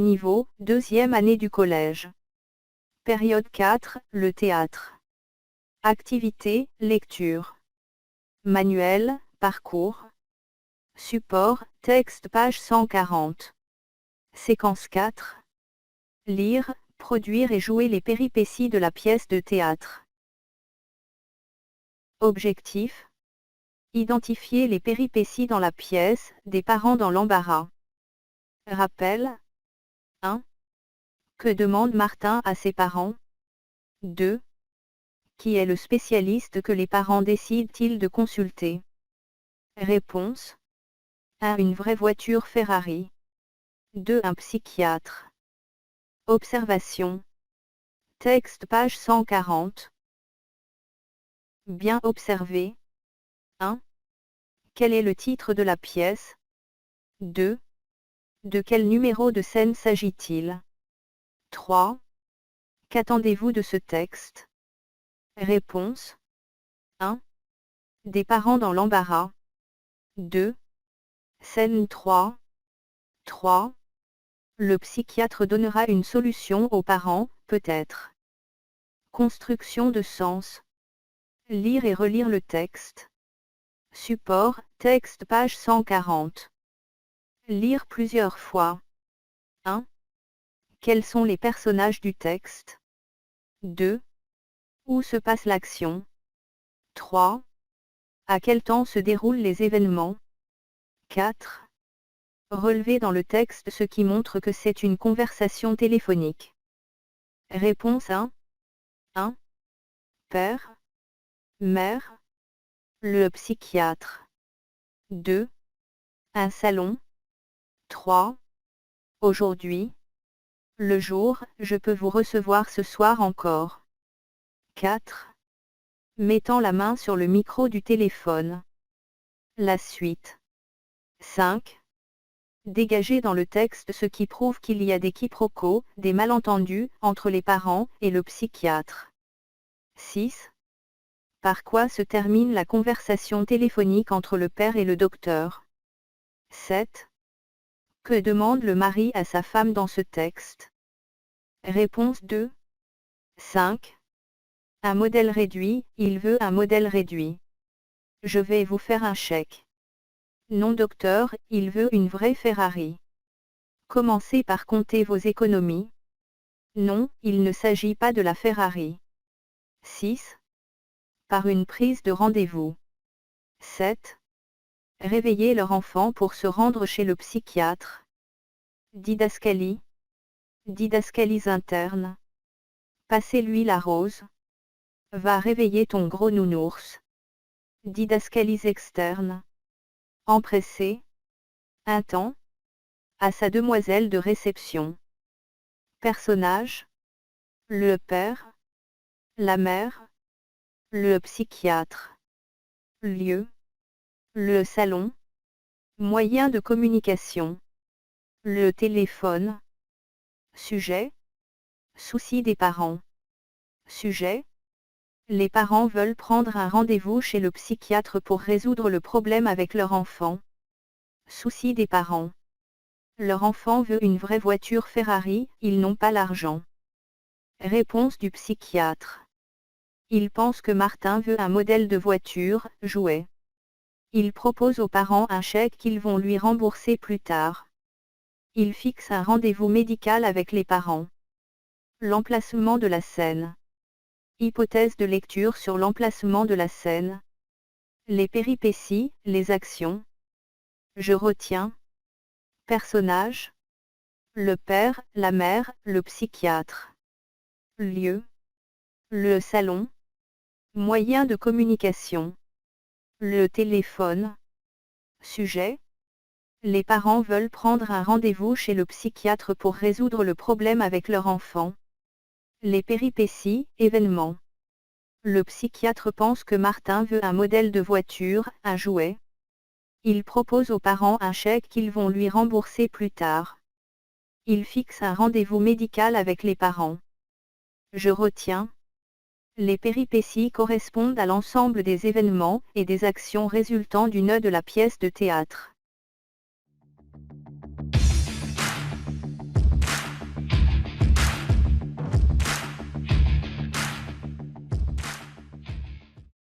Niveau, 2e année du collège. Période 4, le théâtre. Activité, lecture. Manuel, parcours. Support, texte page 140. Séquence 4. Lire, produire et jouer les péripéties de la pièce de théâtre. Objectif. Identifier les péripéties dans la pièce, des parents dans l'embarras. Rappel. 1. Que demande Martin à ses parents? 2. Qui est le spécialiste que les parents décident-ils de consulter? Réponse. 1. Une vraie voiture Ferrari. 2. Un psychiatre. Observation. Texte page 140. Bien observé. 1. Quel est le titre de la pièce? 2. De quel numéro de scène s'agit-il? 3. Qu'attendez-vous de ce texte? Réponse. 1. Des parents dans l'embarras. 2. Scène 3. 3. Le psychiatre donnera une solution aux parents, peut-être. Construction de sens. Lire et relire le texte. Support, texte page 140. Lire plusieurs fois. 1. Quels sont les personnages du texte? 2. Où se passe l'action? 3. À quel temps se déroulent les événements? 4. Relever dans le texte ce qui montre que c'est une conversation téléphonique. Réponse 1. 1. Père. Mère. Le psychiatre. 2. Un salon. 3. Aujourd'hui. Le jour, je peux vous recevoir ce soir encore. 4. Mettant la main sur le micro du téléphone. La suite. 5. Dégager dans le texte ce qui prouve qu'il y a des quiproquos, des malentendus, entre les parents et le psychiatre. 6. Par quoi se termine la conversation téléphonique entre le père et le docteur? 7. Que demande le mari à sa femme dans ce texte? Réponse 2. 5. Un modèle réduit, il veut un modèle réduit. Je vais vous faire un chèque. Non docteur, il veut une vraie Ferrari. Commencez par compter vos économies. Non, il ne s'agit pas de la Ferrari. 6. Par une prise de rendez-vous. 7. Réveiller leur enfant pour se rendre chez le psychiatre. Didascalie. Didascalies internes. Passez-lui la rose. Va réveiller ton gros nounours. Didascalies externes. Empressé. Un temps. À sa demoiselle de réception. Personnage. Le père. La mère. Le psychiatre. Lieu. Le salon. Moyen de communication. Le téléphone. Sujet. Souci des parents. Sujet. Les parents veulent prendre un rendez-vous chez le psychiatre pour résoudre le problème avec leur enfant. Souci des parents. Leur enfant veut une vraie voiture Ferrari, ils n'ont pas l'argent. Réponse du psychiatre. Il pense que Martin veut un modèle de voiture, jouet. Il propose aux parents un chèque qu'ils vont lui rembourser plus tard. Il fixe un rendez-vous médical avec les parents. L'emplacement de la scène. Hypothèse de lecture sur l'emplacement de la scène. Les péripéties, les actions. Je retiens. Personnage. Le père, la mère, le psychiatre. Lieu. Le salon. Moyen de communication. Le téléphone. Sujet. Les parents veulent prendre un rendez-vous chez le psychiatre pour résoudre le problème avec leur enfant. Les péripéties, événements. Le psychiatre pense que Martin veut un modèle de voiture, un jouet. Il propose aux parents un chèque qu'ils vont lui rembourser plus tard. Il fixe un rendez-vous médical avec les parents. Je retiens. Les péripéties correspondent à l'ensemble des événements et des actions résultant du nœud de la pièce de théâtre.